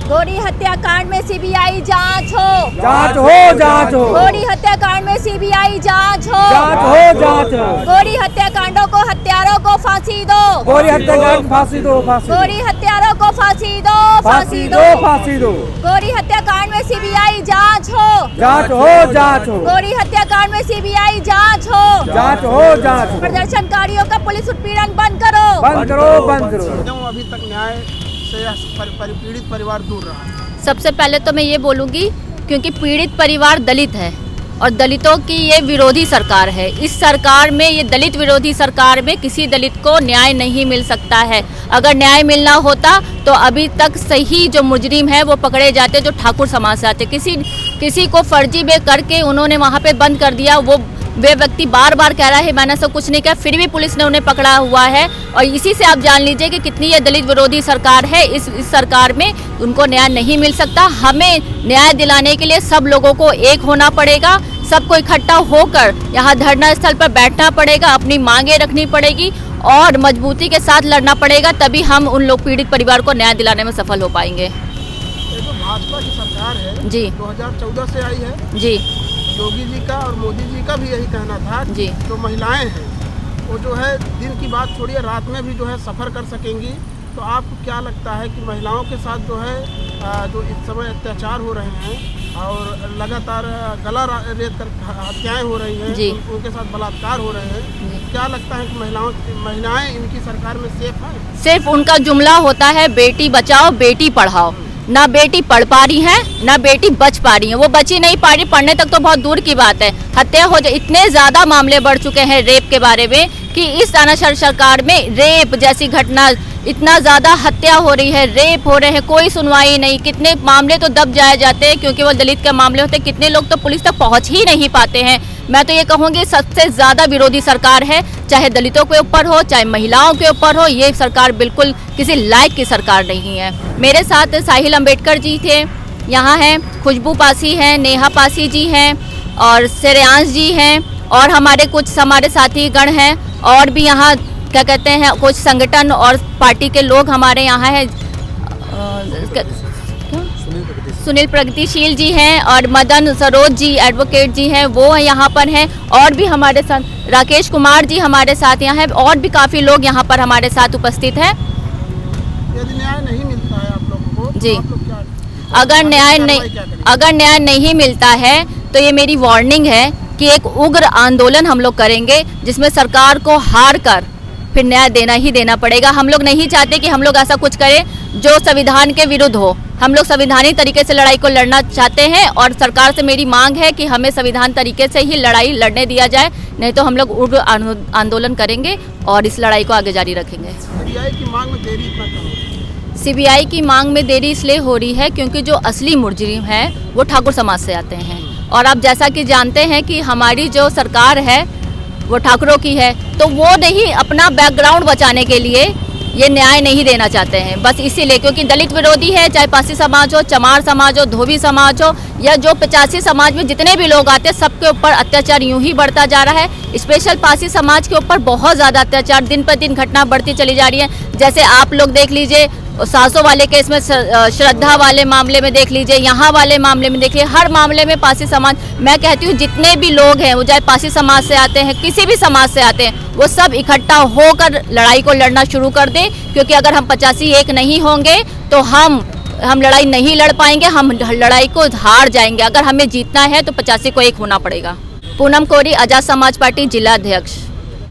गोरी हत्याकांड में सीबीआई जांच हो। जांच हो, जांच हो। गोरी हत्याकांड में सीबीआई जांच हो। जांच हो, जांच हो। गोरी हत्याकांडों को हत्यारों को फांसी दो। गोरी हत्याकांड फांसी दो, फांसी। गोरी हत्यारों को फांसी दो, फांसी दो, फांसी दो। गोरी हत्याकांड में सीबीआई जांच हो। जांच हो, जांच हो। गोरी हत्याकांड में सीबीआई जांच हो। जांच हो, जांच हो। प्रदर्शनकारियों का पुलिस उत्पीड़न बंद करो। बंद करो, बंद करो। क्यों अभी तक न्याय से पीड़ित परिवार दूर रहा? सबसे पहले तो मैं ये बोलूँगी क्योंकि पीड़ित परिवार दलित है और दलितों की ये विरोधी सरकार है। इस सरकार में, ये दलित विरोधी सरकार में किसी दलित को न्याय नहीं मिल सकता है। अगर न्याय मिलना होता तो अभी तक सही जो मुजरिम है वो पकड़े जाते, जो ठाकुर समाज से आते। किसी को फर्जी में करके उन्होंने वहाँ पे बंद कर दिया। वे व्यक्ति बार बार कह रहा है मैंने सब कुछ नहीं किया, फिर भी पुलिस ने उन्हें पकड़ा हुआ है। और इसी से आप जान लीजिए कि कितनी ये दलित विरोधी सरकार है। इस सरकार में उनको न्याय नहीं मिल सकता। हमें न्याय दिलाने के लिए सब लोगों को एक होना पड़ेगा, सबको इकट्ठा होकर यहाँ धरना स्थल पर बैठना पड़ेगा, अपनी मांगे रखनी पड़ेगी और मजबूती के साथ लड़ना पड़ेगा, तभी हम उन लोग पीड़ित परिवार को न्याय दिलाने में सफल हो पाएंगे। ये जो भाजपा की सरकार है जी 2014 से आई है जी, योगी जी का और मोदी जी का भी यही कहना था जी। जो महिलाएं हैं वो जो है दिन की बात छोड़िए रात में भी जो है सफ़र कर सकेंगी। तो आपको क्या लगता है कि महिलाओं के साथ जो है जो इस समय अत्याचार हो रहे हैं और लगातार गला रेत कर हत्याएं हो रही हैं, उनके साथ बलात्कार हो रहे हैं, क्या लगता है कि महिलाएं इनकी सरकार में सेफ हैं? सिर्फ उनका जुमला होता है बेटी बचाओ बेटी पढ़ाओ। ना बेटी पढ़ पा रही है, ना बेटी बच पा रही है। वो बची नहीं पा रही, पढ़ने तक तो बहुत दूर की बात है। हत्या हो जाए, इतने ज़्यादा मामले बढ़ चुके हैं रेप के बारे में कि इस तानाशाह सरकार में रेप जैसी घटना, इतना ज़्यादा हत्या हो रही है, रेप हो रहे हैं, कोई सुनवाई नहीं। कितने मामले तो दब जाए जाते हैं क्योंकि वो दलित के मामले होते हैं। कितने लोग तो पुलिस तक पहुंच ही नहीं पाते हैं। मैं तो ये कहूँगी सबसे ज़्यादा विरोधी सरकार है, चाहे दलितों के ऊपर हो, चाहे महिलाओं के ऊपर हो। ये सरकार बिल्कुल किसी लायक की सरकार नहीं है। मेरे साथ साहिल अम्बेडकर जी थे, यहाँ हैं, खुशबू पासी हैं, नेहा पासी जी हैं और श्रेयांश जी हैं और हमारे कुछ हमारे साथी गण हैं और भी यहाँ क्या कहते हैं कुछ संगठन और पार्टी के लोग हमारे यहाँ हैं। सुनील प्रगतिशील जी हैं और मदन सरोज जी एडवोकेट जी हैं, वो यहाँ पर हैं। और भी हमारे साथ राकेश कुमार जी हमारे साथ यहाँ हैं और भी काफ़ी लोग यहाँ पर हमारे साथ उपस्थित हैं। यदि न्याय नहीं मिलता है आप लोगों को जी, तो आप लोग क्या अगर न्याय नहीं मिलता है तो ये मेरी वार्निंग है कि एक उग्र आंदोलन हम लोग करेंगे जिसमें सरकार को हार कर फिर न्याय देना ही देना पड़ेगा। हम लोग नहीं चाहते कि हम लोग ऐसा कुछ करें जो संविधान के विरुद्ध हो। हम लोग संविधानिक तरीके से लड़ाई को लड़ना चाहते हैं और सरकार से मेरी मांग है कि हमें संविधान तरीके से ही लड़ाई लड़ने दिया जाए, नहीं तो हम लोग उग्र आंदोलन करेंगे और इस लड़ाई को आगे जारी रखेंगे। सीबीआई की मांग में देरी इतना क्यों? सीबीआई की मांग में देरी इसलिए हो रही है क्योंकि जो असली मुजरिम हैं वो ठाकुर समाज से आते हैं और आप जैसा कि जानते हैं कि हमारी जो सरकार है वो ठाकुरों की है, तो वो नहीं अपना बैकग्राउंड बचाने के लिए ये न्याय नहीं देना चाहते हैं, बस इसीलिए क्योंकि दलित विरोधी है। चाहे पासी समाज हो, चमार समाज हो, धोबी समाज हो या जो 85 समाज में जितने भी लोग आते हैं सबके ऊपर अत्याचार यूं ही बढ़ता जा रहा है। स्पेशल पासी समाज के ऊपर बहुत ज़्यादा अत्याचार दिन पर दिन घटना बढ़ती चली जा रही है। जैसे आप लोग देख लीजिए 700 वाले केस में, श्रद्धा वाले मामले में देख लीजिए, यहाँ वाले मामले में देखिए, हर मामले में पासी समाज, मैं कहती हूँ जितने भी लोग हैं वो चाहे पासी समाज से आते हैं, किसी भी समाज से आते हैं, वो सब इकट्ठा होकर लड़ाई को लड़ना शुरू कर दें। क्योंकि अगर हम 85 एक नहीं होंगे तो हम लड़ाई नहीं लड़ पाएंगे, हम लड़ाई को हार जाएंगे। अगर हमें जीतना है तो 85 को एक होना पड़ेगा। पूनम कोरी, आजाद समाज पार्टी जिला अध्यक्ष।